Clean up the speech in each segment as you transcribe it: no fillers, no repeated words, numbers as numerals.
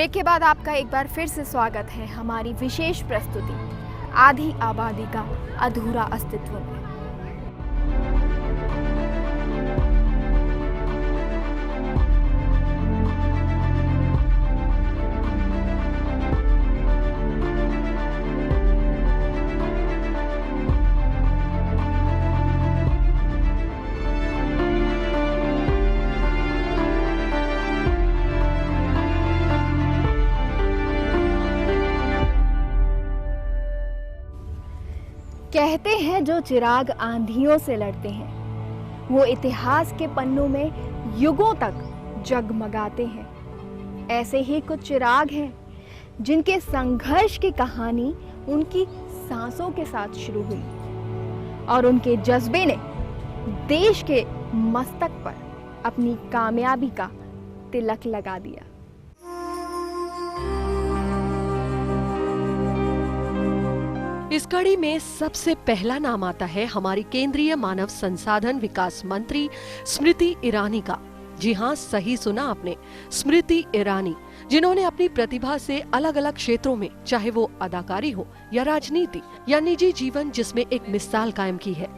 Break के बाद आपका एक बार फिर से स्वागत है हमारी विशेष प्रस्तुति आधी आबादी का अधूरा अस्तित्व में। कहते हैं जो चिराग आंधियों से लड़ते हैं वो इतिहास के पन्नों में युगों तक जगमगाते हैं। ऐसे ही कुछ चिराग हैं जिनके संघर्ष की कहानी उनकी सांसों के साथ शुरू हुई और उनके जज्बे ने देश के मस्तक पर अपनी कामयाबी का तिलक लगा दिया। इस कड़ी में सबसे पहला नाम आता है हमारी केंद्रीय मानव संसाधन विकास मंत्री स्मृति ईरानी का। जी हाँ, सही सुना आपने, स्मृति ईरानी, जिन्होंने अपनी प्रतिभा से अलग अलग क्षेत्रों में, चाहे वो अदाकारी हो या राजनीति या निजी जीवन, जिसमें एक मिसाल कायम की है।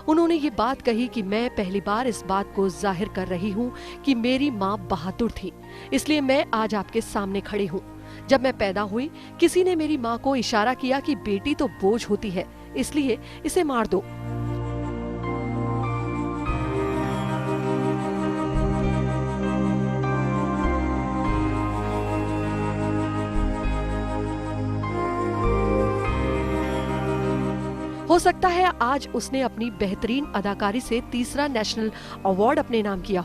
उन्होंने ये बात कही कि मैं पहली बार इस बात को जाहिर कर रही हूँ कि मेरी माँ बहादुर थी, इसलिए मैं आज आपके सामने खड़ी हूँ। जब मैं पैदा हुई, किसी ने मेरी माँ को इशारा किया कि बेटी तो बोझ होती है, इसलिए इसे मार दो। हो सकता है आज उसने अपनी बेहतरीन अदाकारी से तीसरा नेशनल अवार्ड अपने नाम किया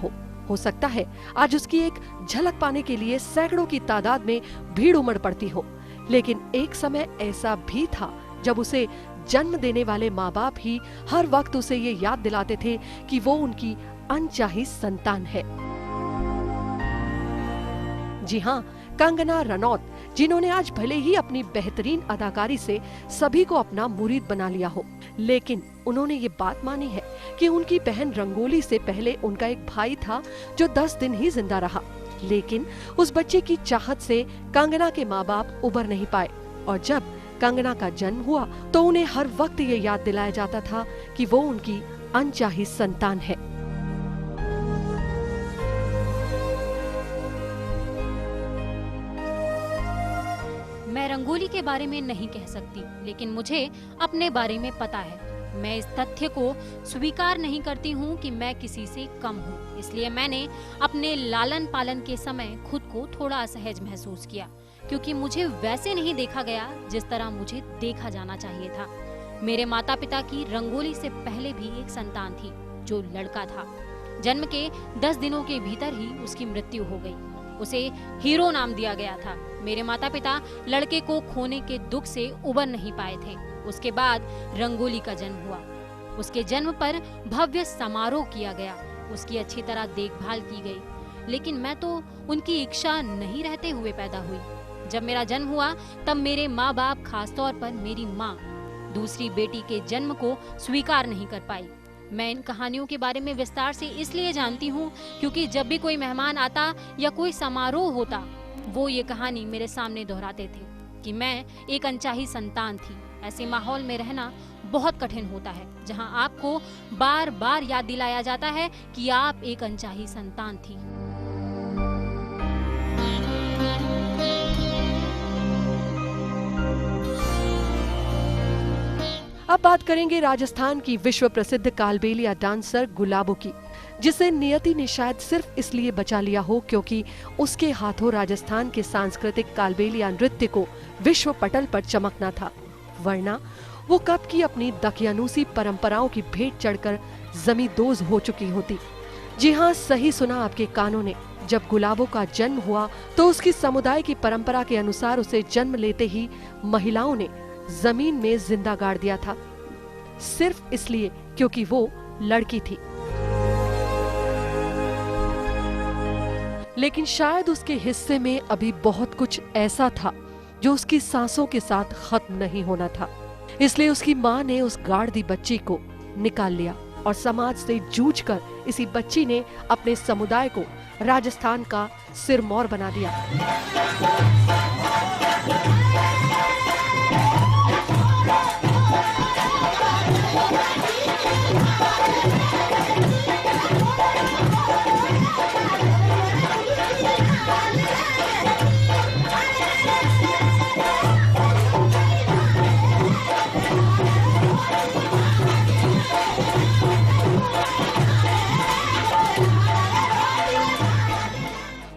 हो सकता है आज उसकी एक झलक पाने के लिए सैकड़ों की तादाद में भीड़ उमड़ पड़ती हो, लेकिन एक समय ऐसा भी था जब उसे जन्म देने वाले माँ बाप ही हर वक्त उसे ये याद दिलाते थे कि वो उनकी अनचाही संतान है। जी हाँ, कंगना रनौत, जिन्होंने आज भले ही अपनी बेहतरीन अदाकारी से सभी को अपना मुरीद बना लिया हो, लेकिन उन्होंने ये बात मानी है कि उनकी बहन रंगोली से पहले उनका एक भाई था जो 10 दिन ही जिंदा रहा, लेकिन उस बच्चे की चाहत से कंगना के माँ बाप उबर नहीं पाए और जब कंगना का जन्म हुआ तो उन्हें हर वक्त ये याद दिलाया जाता था कि वो उनकी अनचाही संतान है। मैं रंगोली के बारे में नहीं कह सकती, लेकिन मुझे अपने बारे में पता है। मैं इस तथ्य को स्वीकार नहीं करती हूँ कि मैं किसी से कम हूँ, इसलिए मैंने अपने लालन पालन के समय खुद को थोड़ा असहज महसूस किया, क्योंकि मुझे वैसे नहीं देखा गया जिस तरह मुझे देखा जाना चाहिए था। मेरे माता पिता की रंगोली से पहले भी एक संतान थी जो लड़का था। जन्म के 10 दिनों के भीतर ही उसकी मृत्यु हो गई। उसे हीरो नाम दिया गया था। मेरे माता पिता लड़के को खोने के दुख से उबर नहीं पाए थे। उसके बाद रंगोली का जन्म हुआ। उसके जन्म पर भव्य समारोह किया गया, उसकी अच्छी तरह देखभाल की गई, लेकिन मैं तो उनकी इच्छा नहीं रहते हुए पैदा हुई। जब मेरा जन्म हुआ तब मेरे माँ बाप, खासतौर पर मेरी माँ, दूसरी बेटी के जन्म को स्वीकार नहीं कर पाई। मैं इन कहानियों के बारे में विस्तार से इसलिए जानती हूँ क्योंकि जब भी कोई मेहमान आता या कोई समारोह होता, वो ये कहानी मेरे सामने दोहराते थे कि मैं एक अनचाही संतान थी। ऐसे माहौल में रहना बहुत कठिन होता है, जहाँ आपको बार बार याद दिलाया जाता है कि आप एक अनचाही संतान थी। अब बात करेंगे राजस्थान की विश्व प्रसिद्ध कालबेलिया डांसर गुलाबो की, जिसे नियति ने शायद सिर्फ इसलिए बचा लिया हो क्योंकि उसके हाथों राजस्थान के सांस्कृतिक कालबेलिया नृत्य को विश्व पटल पर चमकना था, वरना वो कब की अपनी दकियानूसी परंपराओं की भेंट चढ़कर जमींदोज हो चुकी होती। जी हाँ, सही सुना आपके कानों ने। जब गुलाबो का जन्म हुआ तो उसकी समुदाय की परंपरा के अनुसार उसे जन्म लेते ही महिलाओं ने जमीन में जिंदा गाड़ दिया था, सिर्फ इसलिए क्योंकि वो लड़की थी। लेकिन शायद उसके हिस्से में अभी बहुत कुछ ऐसा था जो उसकी सांसों के साथ खत्म नहीं होना था, इसलिए उसकी माँ ने उस गाड़ दी बच्ची को निकाल लिया और समाज से जूझकर इसी बच्ची ने अपने समुदाय को राजस्थान का सिरमौर बना दिया।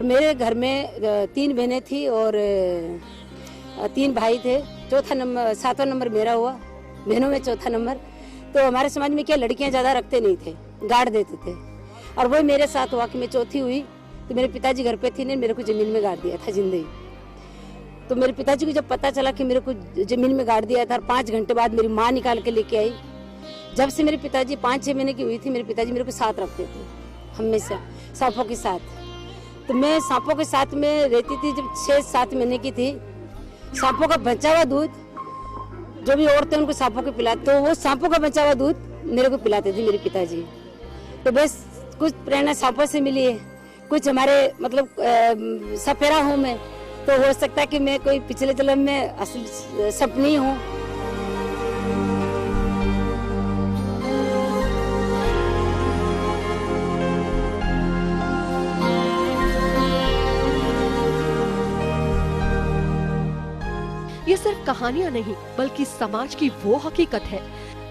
मेरे घर में 3 बहनें थी और 3 भाई थे। चौथा नंबर 7वां नंबर मेरा हुआ, बहनों में चौथा नंबर। तो हमारे समाज में क्या लड़कियां ज़्यादा रखते नहीं थे, गाड़ देते थे। और वही मेरे साथ हुआ कि मैं चौथी हुई तो मेरे पिताजी घर पे थे, ने मेरे को ज़मीन में गाड़ दिया था जिंदगी। तो मेरे पिताजी को जब पता चला कि मेरे को ज़मीन में गाड़ दिया था, और 5 घंटे बाद मेरी माँ निकाल के लेके आई। जब से मेरे पिताजी 5-6 महीने की हुई थी, मेरे पिताजी मेरे को साथ रखते थे हमेशा, सांपों के साथ। तो मैं सांपों के साथ में रहती थी। जब 6-7 महीने की थी, सांपों का बचा हुआ दूध, जो भी औरतें उनको सांपों को पिलाते, तो वो सांपों का बचा हुआ दूध मेरे को पिलाते थे मेरे पिताजी। तो बस कुछ प्रेरणा सांपों से मिली है, कुछ हमारे मतलब सपेरा हूँ मैं, तो हो सकता है कि मैं कोई पिछले जन्म में असली सपनी हूँ। ये सिर्फ कहानियां नहीं बल्कि समाज की वो हकीकत है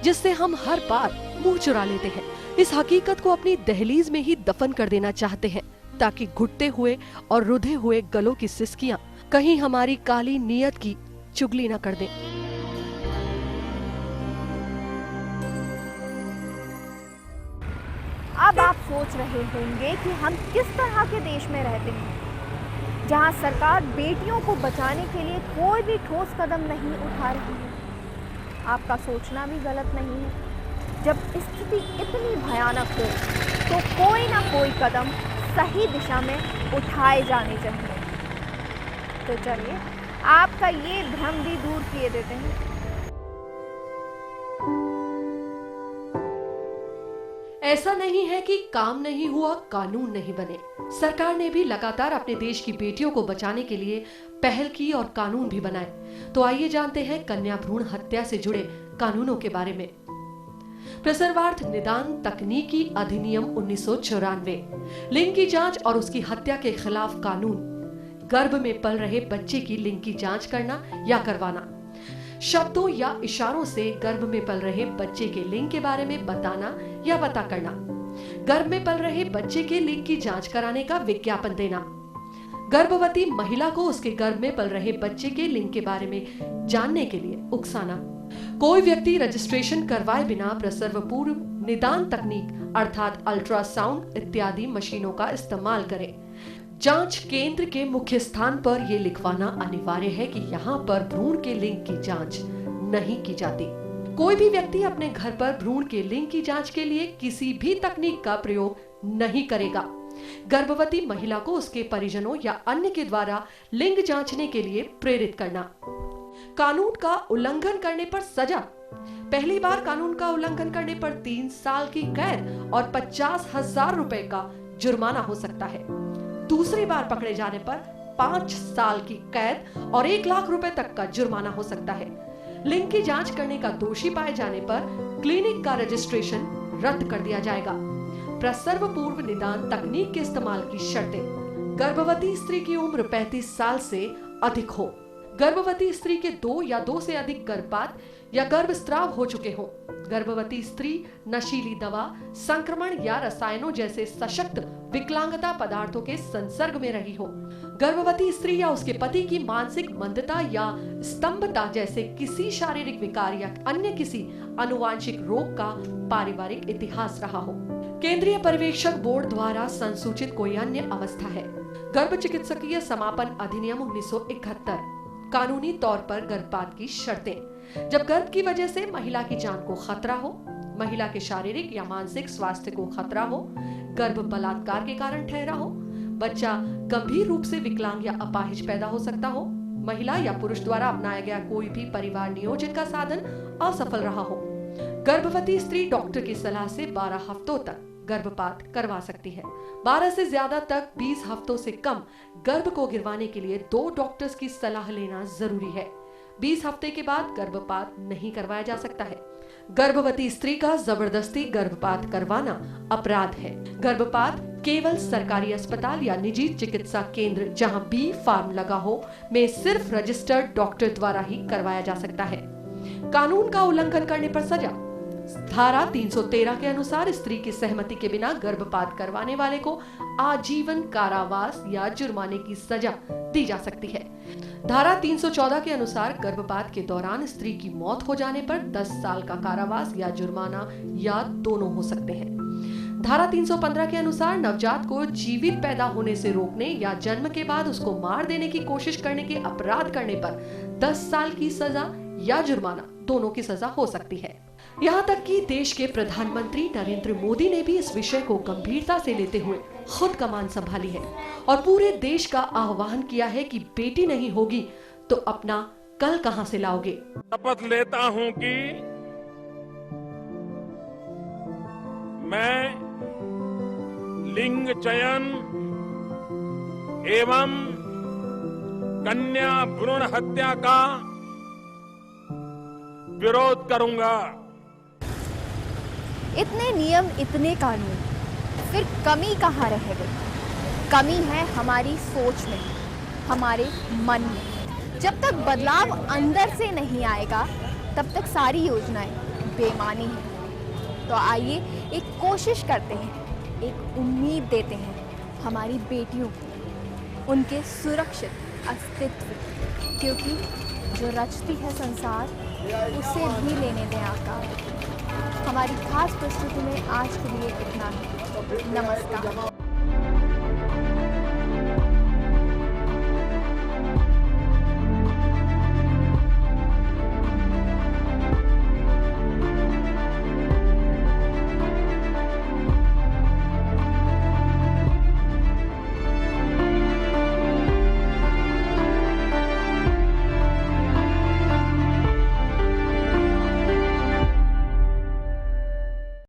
जिससे हम हर बार मुंह चुरा लेते हैं। इस हकीकत को अपनी दहलीज में ही दफन कर देना चाहते हैं ताकि घुटते हुए और रुधे हुए गलों की सिसकियां कहीं हमारी काली नीयत की चुगली न कर दें। अब आप सोच रहे होंगे कि हम किस तरह के देश में रहते हैं जहां सरकार बेटियों को बचाने के लिए कोई भी ठोस कदम नहीं उठा रही है। आपका सोचना भी गलत नहीं है। जब स्थिति इतनी भयानक हो तो कोई ना कोई कदम सही दिशा में उठाए जाने चाहिए। तो चलिए आपका ये भ्रम भी दूर किए देते हैं। ऐसा नहीं है कि काम नहीं हुआ, कानून नहीं बने। सरकार ने भी लगातार अपने देश की बेटियों को बचाने के लिए पहल की और कानून भी बनाए। तो आइए जानते हैं कन्या भ्रूण हत्या से जुड़े कानूनों के बारे में। प्रसवार्थ निदान तकनीकी अधिनियम 1994, लिंग की जांच और उसकी हत्या के खिलाफ कानून, गर्भ में पल रहे बच्चे की लिंग की जांच करना या करवाना, शब्दों या इशारों से गर्भ में पल रहे बच्चे के लिंग के बारे में बताना या पता करना, गर्भ में पल रहे बच्चे के लिंग की जांच कराने का विज्ञापन देना, गर्भवती महिला को उसके गर्भ में पल रहे बच्चे के लिंग के बारे में जानने के लिए उकसाना, कोई व्यक्ति रजिस्ट्रेशन करवाए बिना प्रसव पूर्व निदान तकनीक अर्थात अल्ट्रासाउंड इत्यादि मशीनों का इस्तेमाल करे। जांच केंद्र के मुख्य स्थान पर यह लिखवाना अनिवार्य है कि यहाँ पर भ्रूण के लिंग की जांच नहीं की जाती। कोई भी व्यक्ति अपने घर पर भ्रूण के लिंग की जांच के लिए किसी भी तकनीक का प्रयोग नहीं करेगा। गर्भवती महिला को उसके परिजनों या अन्य के द्वारा लिंग जांचने के लिए प्रेरित करना। कानून का उल्लंघन करने पर सजा। पहली बार कानून का उल्लंघन करने पर 3 साल की कैद और 50,000 रुपए का जुर्माना हो सकता है। दूसरी बार पकड़े जाने पर 5 साल की कैद और 1 लाख रुपए तक का जुर्माना हो सकता है। लिंग की जांच करने का दोषी पाए जाने पर क्लिनिक का रजिस्ट्रेशन रद्द कर दिया जाएगा। प्रसव पूर्व निदान तकनीक के इस्तेमाल की शर्तें। गर्भवती स्त्री की उम्र 35 साल से अधिक हो। गर्भवती स्त्री के 2 या 2 से अधिक गर्भपात या गर्भस्राव हो चुके हों। गर्भवती स्त्री नशीली दवा, संक्रमण या रसायनों जैसे सशक्त विकलांगता पदार्थों के संसर्ग में रही हो। गर्भवती स्त्री या उसके पति की मानसिक मंदता या स्तंभता जैसे किसी शारीरिक विकार या अन्य किसी अनुवांशिक रोग का पारिवारिक इतिहास रहा हो। केंद्रीय पर्यवेक्षक बोर्ड द्वारा संसूचित कोई अन्य अवस्था है। गर्भ चिकित्सकीय समापन अधिनियम 1971, कानूनी तौर पर गर्भपात की शर्तें। जब गर्भ की वजह से महिला की जान को खतरा हो, महिला के शारीरिक या मानसिक स्वास्थ्य को खतरा हो, गर्भ बलात्कार के कारण ठहरा हो, बच्चा गंभीर रूप से विकलांग या अपाहिज पैदा हो सकता हो, महिला या पुरुष द्वारा अपनाया गया कोई भी परिवार नियोजन का साधन असफल रहा हो। गर्भवती स्त्री डॉक्टर की सलाह से 12 हफ्तों तक गर्भपात करवा सकती है। 12 से ज्यादा तक 20 हफ्तों से कम गर्भ को गिरवाने के लिए 2 डॉक्टर्स की सलाह लेना जरूरी है। 20 हफ्ते के बाद गर्भपात नहीं करवाया जा सकता है। गर्भवती स्त्री का जबरदस्ती गर्भपात करवाना अपराध है। गर्भपात केवल सरकारी अस्पताल या निजी चिकित्सा केंद्र जहां बी फार्म लगा हो में सिर्फ रजिस्टर्ड डॉक्टर द्वारा ही करवाया जा सकता है। कानून का उल्लंघन करने पर सजा। धारा 313 के अनुसार स्त्री की सहमति के बिना गर्भपात करवाने वाले को आजीवन कारावास या जुर्माने की सजा दी जा सकती है। धारा 314 के अनुसार गर्भपात के दौरान स्त्री की मौत हो जाने पर 10 साल का कारावास या जुर्माना या दोनों हो सकते हैं। धारा 315 के अनुसार नवजात को जीवित पैदा होने से रोकने या जन्म के बाद उसको मार देने की कोशिश करने के अपराध करने पर 10 साल की सजा या जुर्माना दोनों की सजा हो सकती है। यहाँ तक कि देश के प्रधानमंत्री नरेंद्र मोदी ने भी इस विषय को गंभीरता से लेते हुए खुद कमान संभाली है और पूरे देश का आह्वान किया है कि बेटी नहीं होगी तो अपना कल कहां से लाओगे। शपथ लेता हूं कि मैं लिंग चयन एवं कन्या भ्रूण हत्या का विरोध करूंगा। इतने नियम, इतने कानून, फिर कमी कहाँ रह गई? कमी है हमारी सोच में, हमारे मन में। जब तक बदलाव अंदर से नहीं आएगा तब तक सारी योजनाएं बेमानी हैं। तो आइए एक कोशिश करते हैं, एक उम्मीद देते हैं हमारी बेटियों को, उनके सुरक्षित अस्तित्व, क्योंकि जो रचती है संसार उसे भी लेने दें आकार। हमारी खास प्रस्तुति में आज के लिए इतना ही। नमस्कार।